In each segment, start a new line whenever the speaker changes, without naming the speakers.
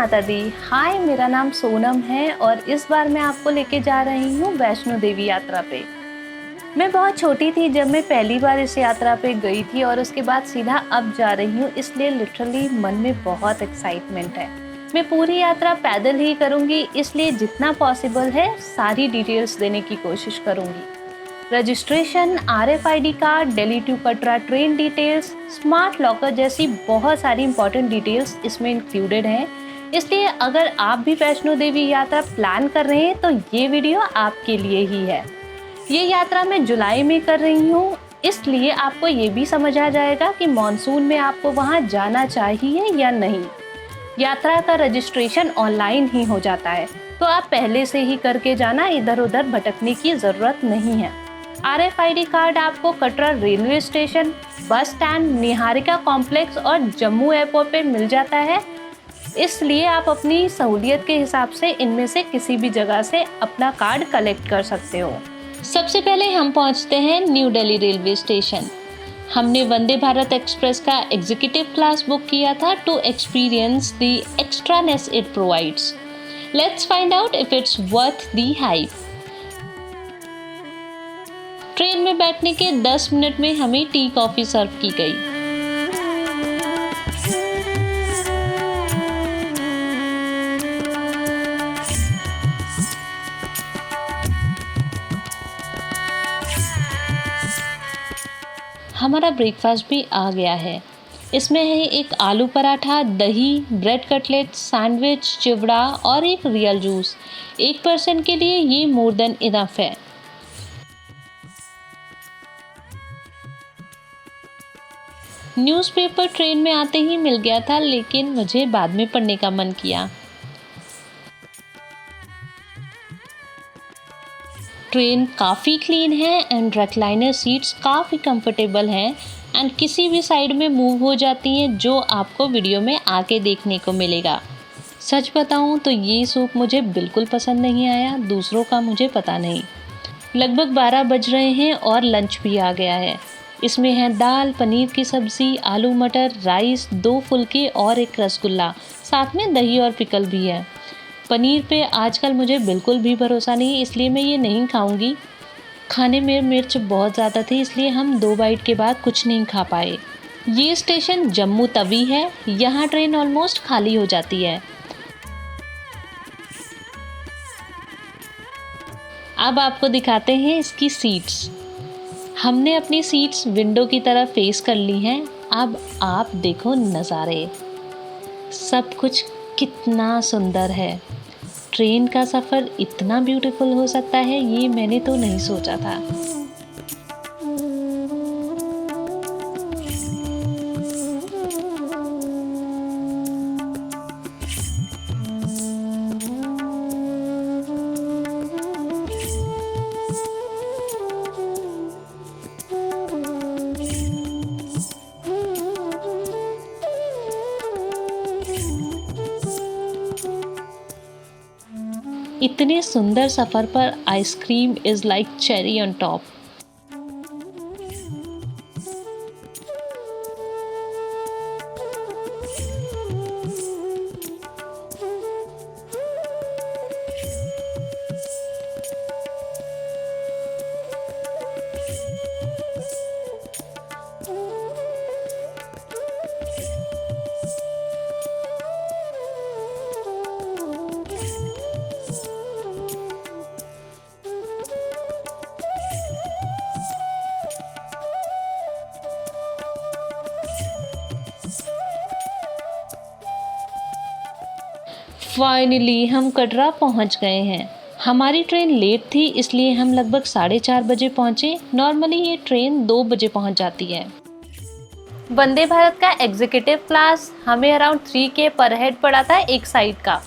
माता दी। हाय, मेरा नाम सोनम है और इस बार मैं आपको लेके जा रही हूँ वैष्णो देवी यात्रा पे। मैं बहुत छोटी थी जब मैं पहली बार इस यात्रा पे गई थी और उसके बाद सीधा अब जा रही हूँ, इसलिए लिटरली मन में बहुत एक्साइटमेंट है। मैं पूरी यात्रा पैदल ही करूँगी, इसलिए जितना पॉसिबल है सारी डिटेल्स देने की कोशिश करूँगी। Registration, RFID card, Delhi to Katra train details, smart locker जैसी बहुत सारी इंपॉर्टेंट डिटेल्स इसमें इंक्लूडेड हैं। इसलिए अगर आप भी वैष्णो देवी यात्रा प्लान कर रहे हैं तो ये वीडियो आपके लिए ही है। ये यात्रा मैं जुलाई में कर रही हूँ, इसलिए आपको ये भी समझ आ जाएगा कि मॉनसून में आपको वहाँ जाना चाहिए या नहीं। यात्रा का रजिस्ट्रेशन ऑनलाइन ही हो जाता है, तो आप पहले से ही करके जाना, इधर उधर भटकने की ज़रूरत नहीं है। RFID कार्ड आपको Katra railway station, bus stand, Niharika complex और जम्मू एयरपोर्ट पे मिल जाता है, इसलिए आप अपनी सहूलियत के हिसाब से इनमें से किसी भी जगह से अपना कार्ड कलेक्ट कर सकते हो। सबसे पहले हम पहुंचते हैं न्यू दिल्ली रेलवे स्टेशन। हमने वंदे भारत एक्सप्रेस का एग्जीक्यूटिव क्लास बुक किया था to experience the extraness it provides. Let's find out if it's worth the hype. Train में बैठने के 10 मिनट में हमें टी कॉफ़ी सर्व की गई। हमारा ब्रेकफास्ट भी आ गया है। इसमें है एक आलू पराठा, दही, ब्रेड कटलेट, सैंडविच, चिवड़ा और एक रियल जूस। एक पर्सन के लिए ये मोर देन इनफ है। न्यूज़पेपर ट्रेन में आते ही मिल गया था, लेकिन मुझे बाद में पढ़ने का मन किया। ट्रेन काफ़ी क्लीन है एंड रेक्लाइनर सीट्स काफ़ी कंफर्टेबल हैं एंड किसी भी साइड में मूव हो जाती हैं, जो आपको वीडियो में आके देखने को मिलेगा। सच बताऊं तो ये सूप मुझे बिल्कुल पसंद नहीं आया, दूसरों का मुझे पता नहीं। लगभग 12 बज रहे हैं और लंच भी आ गया है। इसमें है दाल, पनीर की सब्ज़ी, आलू मटर, राइस, 2 फुल्के और एक रसगुल्ला, साथ में दही और पिकल भी है। पनीर पे आजकल मुझे बिल्कुल भी भरोसा नहीं, इसलिए मैं ये नहीं खाऊंगी। खाने में मिर्च बहुत ज़्यादा थी, इसलिए हम 2 बाइट के बाद कुछ नहीं खा पाए। ये स्टेशन जम्मू तवी है, यहाँ ट्रेन ऑलमोस्ट खाली हो जाती है। अब आपको दिखाते हैं इसकी सीट्स। हमने अपनी सीट्स विंडो की तरफ फेस कर ली हैं। अब आप देखो नज़ारे, सब कुछ कितना सुंदर है। ट्रेन का सफ़र इतना ब्यूटीफुल हो सकता है, ये मैंने तो नहीं सोचा था। इतने सुंदर सफ़र पर ice cream is like cherry on top. Finally हम कटरा पहुंच गए हैं। हमारी ट्रेन लेट थी, इसलिए हम लगभग 4:30 बजे पहुंचे। नॉर्मली ये ट्रेन 2 बजे पहुंच जाती है। वंदे भारत का एग्जीक्यूटिव क्लास हमें अराउंड 3K पर हेड पड़ा था एक साइड का।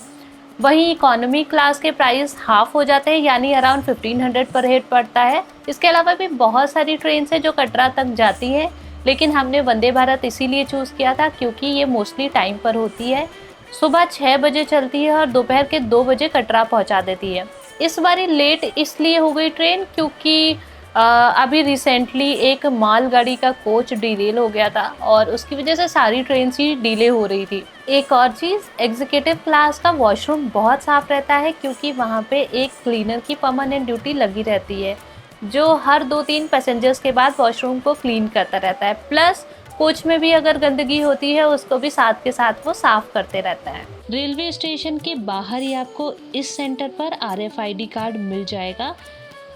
वहीं इकोनॉमी क्लास के प्राइस हाफ हो जाते हैं, यानी अराउंड 1500 पर हेड पड़ता है। इसके अलावा भी बहुत सारी ट्रेन है जो कटरा तक जाती हैं, लेकिन हमने वंदे भारत इसीलिए चूज़ किया था क्योंकि ये मोस्टली टाइम पर होती है। सुबह 6 बजे चलती है और दोपहर के 2 बजे कटरा पहुंचा देती है। इस बारी लेट इसलिए हो गई ट्रेन क्योंकि अभी रिसेंटली एक मालगाड़ी का कोच डिरेल हो गया था और उसकी वजह से सारी ट्रेन ही डिले हो रही थी। एक और चीज़, एग्जीक्यूटिव क्लास का वॉशरूम बहुत साफ रहता है क्योंकि वहाँ पे एक क्लीनर की परमानेंट ड्यूटी लगी रहती है जो हर 2-3 पैसेंजर्स के बाद वॉशरूम को क्लीन करता रहता है। प्लस कोच में भी अगर गंदगी होती है उसको भी साथ के साथ वो साफ करते रहता है। रेलवे स्टेशन के बाहर ही आपको इस सेंटर पर RFID कार्ड मिल जाएगा,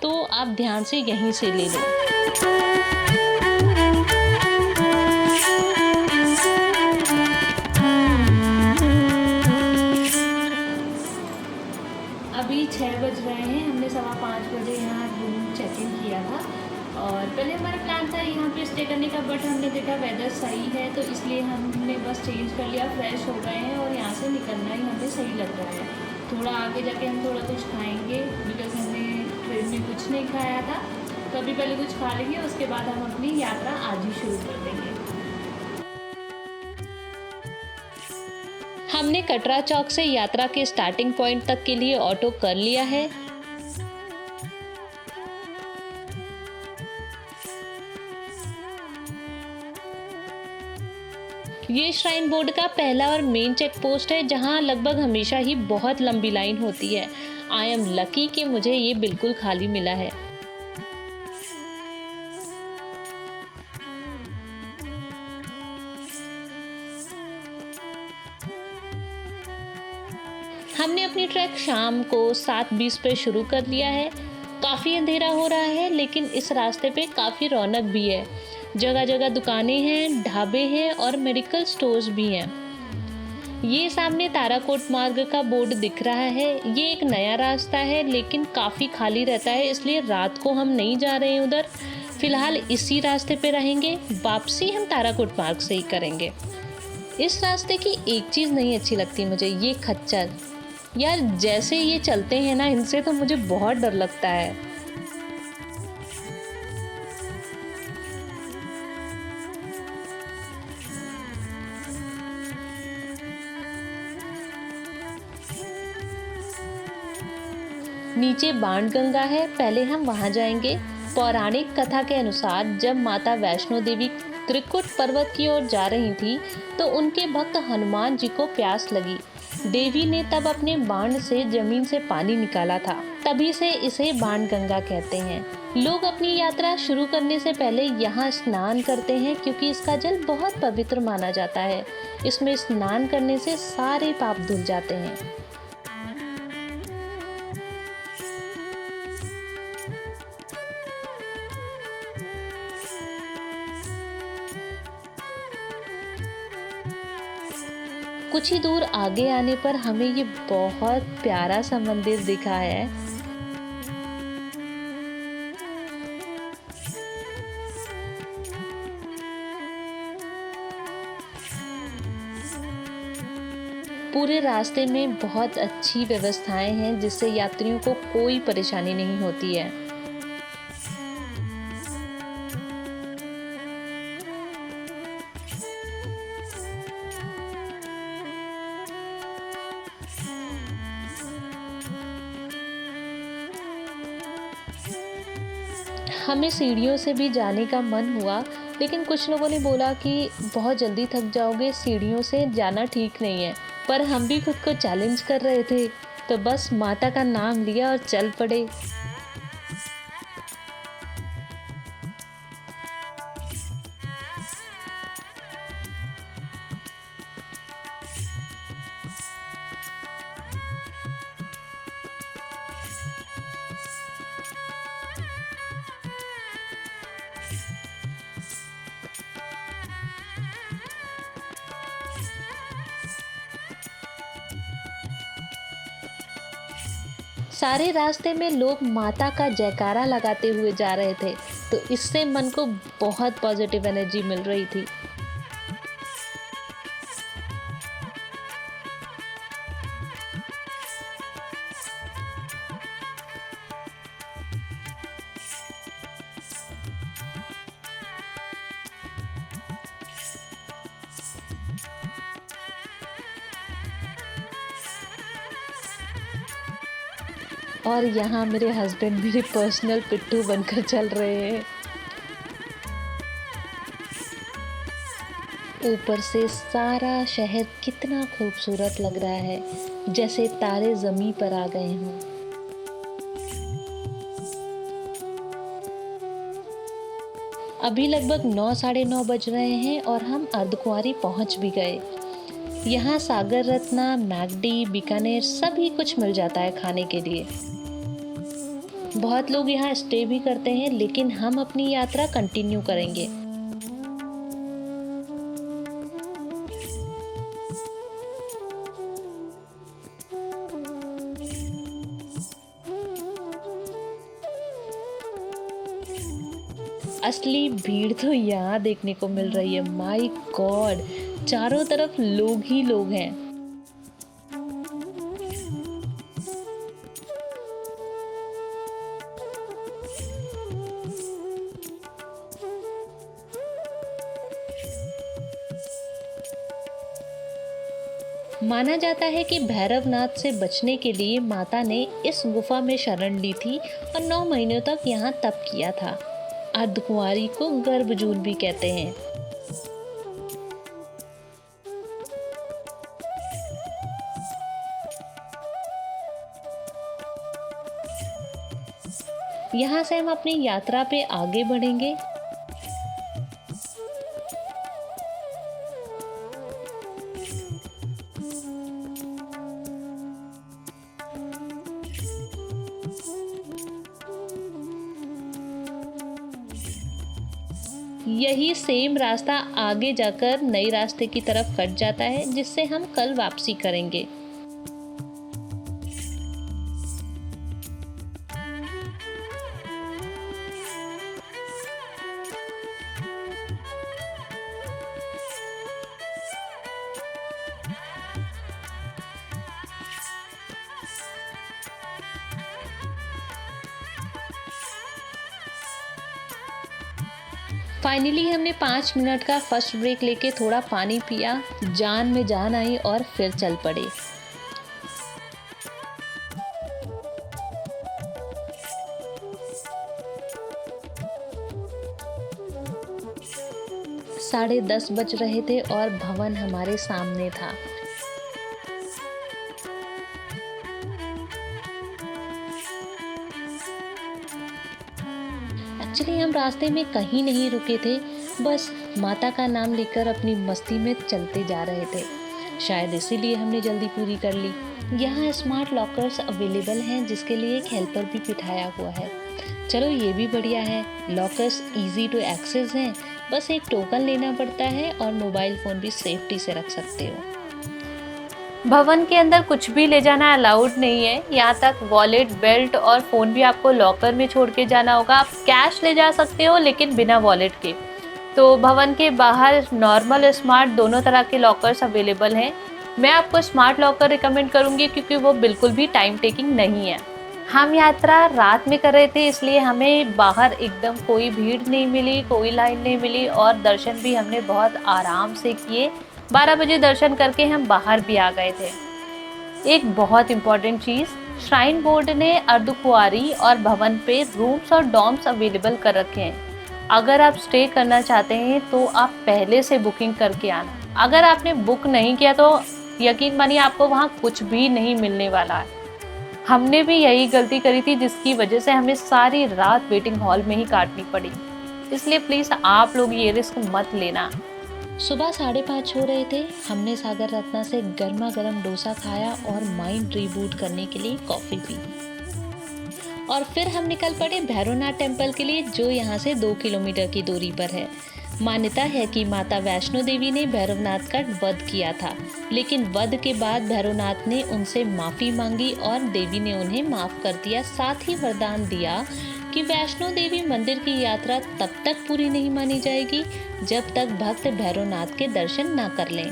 तो आप ध्यान से यहीं से ले लो। अभी 6 बज रहे हैं, हमने 4:15 बजे यहाँ रूम चेक इन किया था और पहले हमारा प्लान था यहाँ पे स्टे करने का, बट हमने देखा वेदर सही है तो इसलिए हमने बस चेंज कर लिया, फ्रेश हो गए हैं और यहाँ से निकलना ही हमें सही लग रहा है। थोड़ा आगे जाके हम थोड़ा कुछ खाएंगे बिकॉज हमने ट्रेन में कुछ नहीं खाया था, तो अभी पहले कुछ खा लेंगे, उसके बाद हम अपनी यात्रा आज ही शुरू कर देंगे। हमने कटरा चौक से यात्रा के स्टार्टिंग पॉइंट तक के लिए ऑटो कर लिया है। ये श्राइन बोर्ड का पहला और मेन चेक पोस्ट है जहां लगभग हमेशा ही बहुत लंबी लाइन होती है। आई एम लकी कि मुझे ये बिल्कुल खाली मिला है। हमने अपनी ट्रैक शाम को 7:20 पे शुरू कर लिया है। काफ़ी अंधेरा हो रहा है लेकिन इस रास्ते पे काफ़ी रौनक भी है। जगह जगह दुकानें हैं, ढाबे हैं और मेडिकल स्टोर्स भी हैं। ये सामने ताराकोट मार्ग का बोर्ड दिख रहा है। ये एक नया रास्ता है लेकिन काफ़ी खाली रहता है, इसलिए रात को हम नहीं जा रहे हैं उधर। फिलहाल इसी रास्ते पे रहेंगे, वापसी हम ताराकोट मार्ग से ही करेंगे। इस रास्ते की एक चीज़ नहीं अच्छी लगती मुझे, ये खच्चर। यार जैसे ये चलते हैं ना, इनसे तो मुझे बहुत डर लगता है। नीचे बाणगंगा है, पहले हम वहां जाएंगे। पौराणिक कथा के अनुसार जब माता वैष्णो देवी त्रिकुट पर्वत की ओर जा रही थी तो उनके भक्त हनुमान जी को प्यास लगी। देवी ने तब अपने बाण से जमीन से पानी निकाला था, तभी से इसे बाणगंगा कहते हैं। लोग अपनी यात्रा शुरू करने से पहले यहाँ स्नान करते हैं क्योंकि इसका जल बहुत पवित्र माना जाता है। इसमें स्नान करने से सारे पाप धुल जाते हैं। कुछ ही दूर आगे आने पर हमें ये बहुत प्यारा सा मंदिर दिखा है। पूरे रास्ते में बहुत अच्छी व्यवस्थाएं हैं जिससे यात्रियों को कोई परेशानी नहीं होती है। हमें सीढ़ियों से भी जाने का मन हुआ, लेकिन कुछ लोगों ने बोला कि बहुत जल्दी थक जाओगे, सीढ़ियों से जाना ठीक नहीं है। पर हम भी खुद को चैलेंज कर रहे थे तो बस माता का नाम लिया और चल पड़े। सारे रास्ते में लोग माता का जयकारा लगाते हुए जा रहे थे, तो इससे मन को बहुत पॉजिटिव एनर्जी मिल रही थी। और यहाँ मेरे हस्बैंड मेरे पर्सनल पिट्ठू बनकर चल रहे हैं। ऊपर से सारा शहर कितना खूबसूरत लग रहा है, जैसे तारे ज़मीं पर आ गए हों। अभी लगभग 9 साढ़े 9 बज रहे हैं और हम अर्धकुंवारी पहुंच भी गए। यहाँ सागर रत्ना, मैकडी, बीकानेर सभी कुछ मिल जाता है खाने के लिए। बहुत लोग यहाँ स्टे भी करते हैं, लेकिन हम अपनी यात्रा कंटिन्यू करेंगे। असली भीड़ तो यहाँ देखने को मिल रही है। माय गॉड, चारों तरफ लोग ही लोग हैं। माना जाता है कि भैरवनाथ से बचने के लिए माता ने इस गुफा में शरण ली थी और 9 महीनों तक यहाँ तप किया था। अर्धकुंवारी को गर्भजून भी कहते हैं। यहाँ से हम अपनी यात्रा पे आगे बढ़ेंगे। यही सेम रास्ता आगे जाकर नए रास्ते की तरफ कट जाता है, जिससे हम कल वापसी करेंगे। फाइनली हमने 5 मिनट का फर्स्ट ब्रेक लेके थोड़ा पानी पिया, जान में जान आई और फिर चल पड़े। साढ़े 10 बज रहे थे और भवन हमारे सामने था। एक्चुअली हम रास्ते में कहीं नहीं रुके थे, बस माता का नाम लेकर अपनी मस्ती में चलते जा रहे थे। शायद इसीलिए हमने जल्दी पूरी कर ली। यहाँ स्मार्ट लॉकर्स अवेलेबल हैं, जिसके लिए एक हेल्पर भी बिठाया हुआ है। चलो ये भी बढ़िया है। लॉकर्स इजी टू एक्सेस हैं, बस एक टोकन लेना पड़ता है और मोबाइल फ़ोन भी सेफ्टी से रख सकते हो। भवन के अंदर कुछ भी ले जाना अलाउड नहीं है। यहाँ तक वॉलेट, बेल्ट और फ़ोन भी आपको लॉकर में छोड़ के जाना होगा। आप कैश ले जा सकते हो, लेकिन बिना वॉलेट के। तो भवन के बाहर नॉर्मल, स्मार्ट दोनों तरह के लॉकर्स अवेलेबल हैं। मैं आपको स्मार्ट लॉकर रिकमेंड करूँगी, क्योंकि वो बिल्कुल भी टाइम टेकिंग नहीं है। हम यात्रा रात में कर रहे थे, इसलिए हमें बाहर एकदम कोई भीड़ नहीं मिली, कोई लाइन नहीं मिली और दर्शन भी हमने बहुत आराम से किए। 12 बजे दर्शन करके हम बाहर भी आ गए थे। एक बहुत इम्पॉर्टेंट चीज़, श्राइन बोर्ड ने अर्धकुंवारी और भवन पे रूम्स और डॉर्म्स अवेलेबल कर रखे हैं। अगर आप स्टे करना चाहते हैं तो आप पहले से बुकिंग करके आना। अगर आपने बुक नहीं किया तो यकीन मानिए आपको वहाँ कुछ भी नहीं मिलने वाला है। हमने भी यही गलती करी थी, जिसकी वजह से हमें सारी रात वेटिंग हॉल में ही काटनी पड़ी। इसलिए प्लीज़ आप लोग ये रिस्क मत लेना। सुबह 5:30 हो रहे थे। हमने सागर रत्ना से गर्मा गर्म डोसा खाया और माइंड रिबूट करने के लिए कॉफ़ी पी और फिर हम निकल पड़े भैरवनाथ टेम्पल के लिए, जो यहाँ से 2 किलोमीटर की दूरी पर है। मान्यता है कि माता वैष्णो देवी ने भैरवनाथ का वध किया था, लेकिन वध के बाद भैरवनाथ ने उनसे माफ़ी मांगी और देवी ने उन्हें माफ़ कर दिया। साथ ही वरदान दिया कि वैष्णो देवी मंदिर की यात्रा तब तक पूरी नहीं मानी जाएगी जब तक भक्त भैरवनाथ के दर्शन ना कर लें।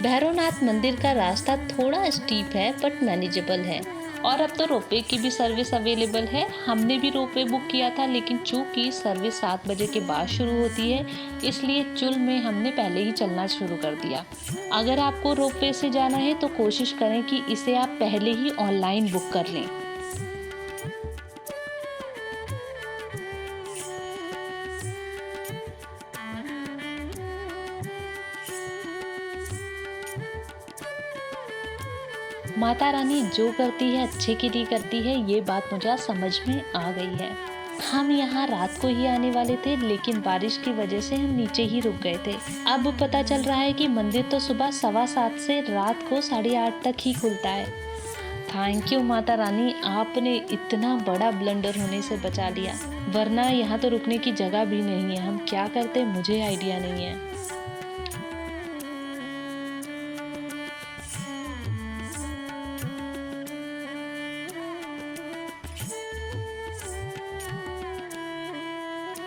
भैरवनाथ मंदिर का रास्ता थोड़ा स्टीप है, बट मैनेजेबल है। और अब तो रोपवे की भी सर्विस अवेलेबल है। हमने भी रोपवे बुक किया था, लेकिन चूंकि सर्विस 7 बजे के बाद शुरू होती है, इसलिए चुल में हमने पहले ही चलना शुरू कर दिया। अगर आपको रोपवे से जाना है तो कोशिश करें कि इसे आप पहले ही ऑनलाइन बुक कर लें। माता रानी जो करती है अच्छे के लिए करती है, ये बात मुझे आज समझ में आ गई है। हम यहाँ रात को ही आने वाले थे, लेकिन बारिश की वजह से हम नीचे ही रुक गए थे। अब पता चल रहा है कि मंदिर तो सुबह 7:15 से रात को 8:30 तक ही खुलता है। थैंक यू माता रानी, आपने इतना बड़ा ब्लंडर होने से बचा लिया, वरना यहाँ तो रुकने की जगह भी नहीं है। हम क्या करते मुझे आइडिया नहीं है।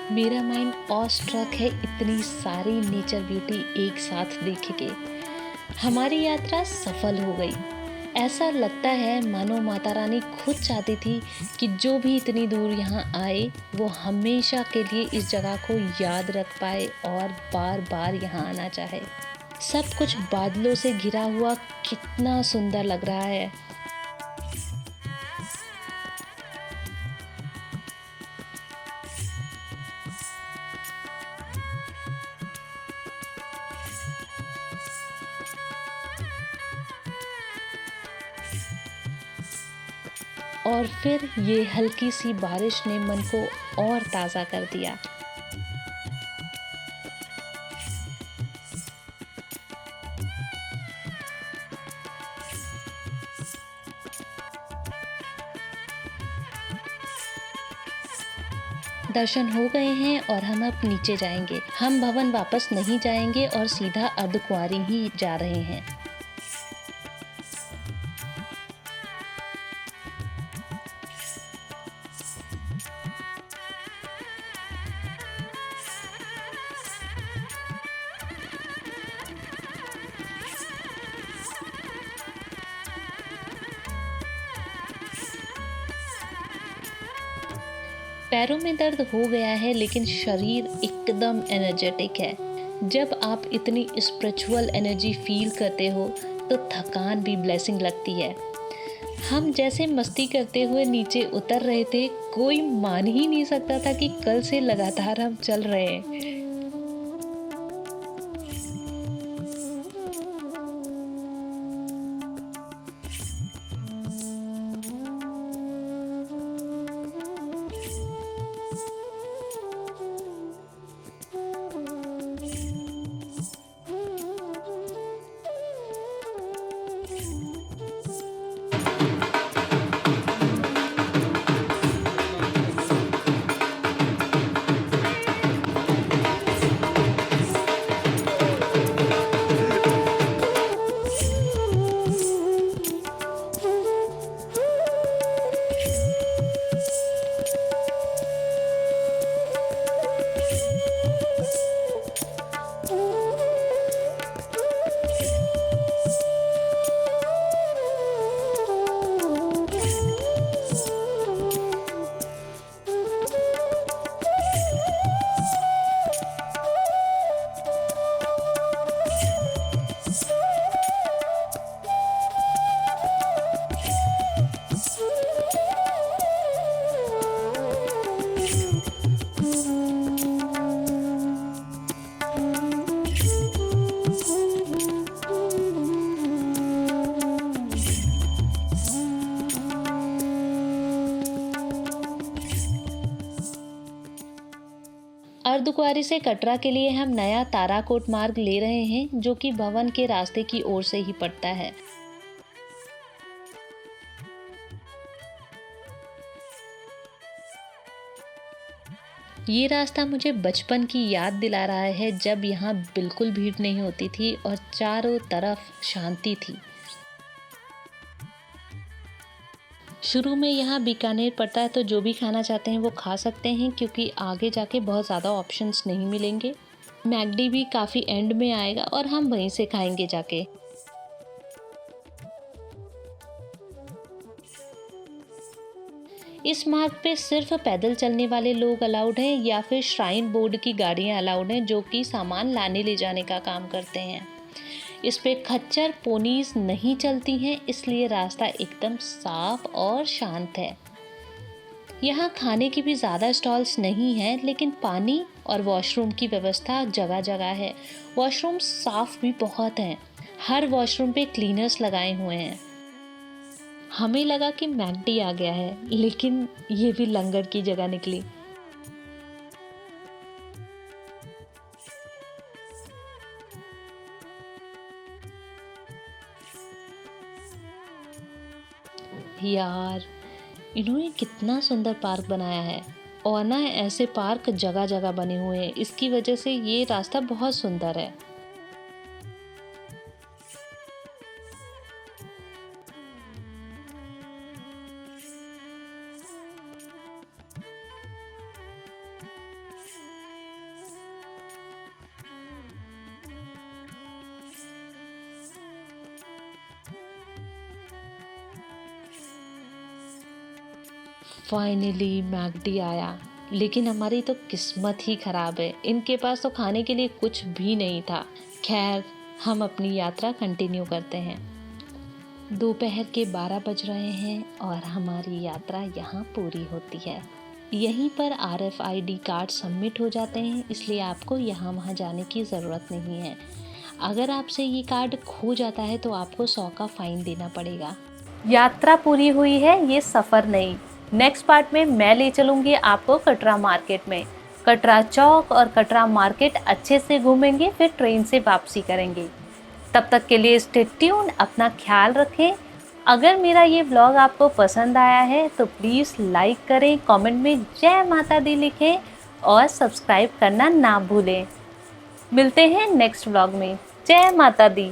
मेरा माइंड ऑ स्ट्रक है इतनी सारी नेचर ब्यूटी एक साथ देख के। हमारी यात्रा सफल हो गई। ऐसा लगता है मानो माता रानी खुद चाहती थी कि जो भी इतनी दूर यहाँ आए वो हमेशा के लिए इस जगह को याद रख पाए और बार बार यहाँ आना चाहे। सब कुछ बादलों से घिरा हुआ कितना सुंदर लग रहा है। और फिर ये हल्की सी बारिश ने मन को और ताज़ा कर दिया। दर्शन हो गए हैं और हम अब नीचे जाएंगे। हम भवन वापस नहीं जाएंगे और सीधा अर्धकुंवारी ही जा रहे हैं। पैरों में दर्द हो गया है, लेकिन शरीर एकदम एनर्जेटिक है। जब आप इतनी स्पिरिचुअल एनर्जी फील करते हो तो थकान भी ब्लेसिंग लगती है। हम जैसे मस्ती करते हुए नीचे उतर रहे थे, कोई मान ही नहीं सकता था कि कल से लगातार हम चल रहे हैं। अर्धकुंवारी से कटरा के लिए हम नया ताराकोट मार्ग ले रहे हैं, जो कि भवन के रास्ते की ओर से ही पड़ता है। ये रास्ता मुझे बचपन की याद दिला रहा है, जब यहाँ बिल्कुल भीड़ नहीं होती थी और चारों तरफ शांति थी। शुरू में यहाँ बीकानेर पड़ता है, तो जो भी खाना चाहते हैं वो खा सकते हैं, क्योंकि आगे जाके बहुत ज़्यादा ऑप्शंस नहीं मिलेंगे। मैकडी भी काफ़ी एंड में आएगा और हम वहीं से खाएंगे जाके। इस मार्ग पे सिर्फ पैदल चलने वाले लोग अलाउड हैं या फिर श्राइन बोर्ड की गाड़ियाँ अलाउड हैं, जो कि सामान लाने ले जाने का काम करते हैं। इस पे खच्चर पोनीज नहीं चलती हैं, इसलिए रास्ता एकदम साफ और शांत है। यहाँ खाने की भी ज़्यादा स्टॉल्स नहीं हैं, लेकिन पानी और वॉशरूम की व्यवस्था जगह जगह है। वॉशरूम साफ भी बहुत हैं। हर वॉशरूम पे क्लीनर्स लगाए हुए हैं। हमें लगा कि मैकडी आ गया है, लेकिन ये भी लंगर की जगह निकली। यार, इन्होंने कितना सुंदर पार्क बनाया है। और ना ऐसे पार्क जगह जगह बने हुए हैं, इसकी वजह से ये रास्ता बहुत सुंदर है। फाइनली मैकडी आया, लेकिन हमारी तो किस्मत ही खराब है, इनके पास तो खाने के लिए कुछ भी नहीं था। खैर, हम अपनी यात्रा कंटिन्यू करते हैं। दोपहर के 12 बज रहे हैं और हमारी यात्रा यहाँ पूरी होती है। यहीं पर RFID कार्ड सबमिट हो जाते हैं, इसलिए आपको यहाँ वहाँ जाने की ज़रूरत नहीं है। अगर आपसे ये कार्ड खो जाता है तो आपको 100 का फ़ाइन देना पड़ेगा। यात्रा पूरी हुई है, ये सफ़र नहीं। नेक्स्ट पार्ट में मैं ले चलूँगी आपको कटरा मार्केट में। कटरा चौक और कटरा मार्केट अच्छे से घूमेंगे, फिर ट्रेन से वापसी करेंगे। तब तक के लिए स्टे ट्यून, अपना ख्याल रखें। अगर मेरा ये व्लॉग आपको पसंद आया है तो प्लीज़ लाइक करें, कमेंट में जय माता दी लिखें और सब्सक्राइब करना ना भूलें। मिलते हैं नेक्स्ट व्लॉग में। जय माता दी।